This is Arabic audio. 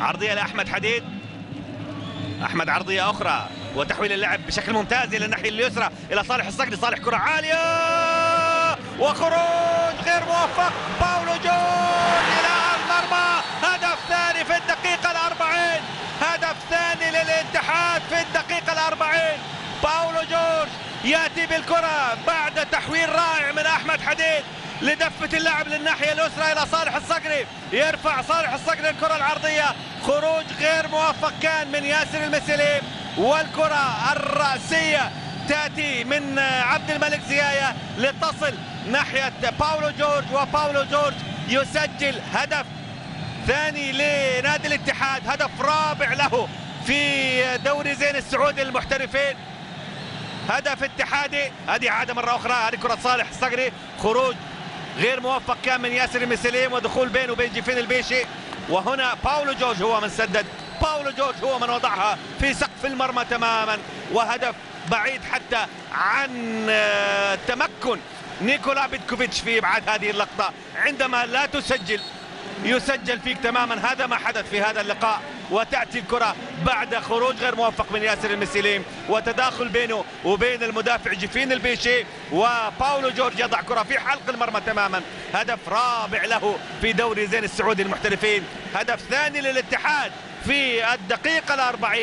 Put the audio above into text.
عرضية لأحمد حديد. أحمد عرضية أخرى وتحويل اللعب بشكل ممتاز إلى الناحية اليسرى إلى صالح الصقري. صالح كرة عالية وخروج غير موفق. باولو جورج إلى المرمى. هدف ثاني في الدقيقة الأربعين. هدف ثاني للاتحاد في الدقيقة الأربعين. باولو جورج يأتي بالكرة بعد تحويل رائع من أحمد حديد لدفة اللعب للناحية اليسرى إلى صالح الصقري. يرفع صالح الصقري الكرة العرضية. خروج غير موفق كان من ياسر المسليم، والكرة الرأسية تأتي من عبد الملك زيايا لتصل ناحية باولو جورج، وباولو جورج يسجل هدف ثاني لنادي الاتحاد، هدف رابع له في دوري زين السعودي للمحترفين. هدف اتحادي. هذه عادة مرة أخرى. هذه كرة صالح الصقري. خروج غير موفق كان من ياسر المسليم ودخول بينه وبين جيفين البيشي، وهنا باولو جورج هو من سدد. باولو جورج هو من وضعها في سقف المرمى تماما، وهدف بعيد حتى عن تمكن نيكولا بيتكوفيتش في ابعاد هذه اللقطة. عندما لا تسجل يسجل فيك تماما. هذا ما حدث في هذا اللقاء، وتأتي الكرة بعد خروج غير موفق من ياسر المسليم وتداخل بينه وبين المدافع جيفين البيشي، وباولو جورج يضع كرة في حلق المرمى تماما. هدف رابع له في دوري زين السعودي للمحترفين، هدف ثاني للاتحاد في الدقيقة الأربعين.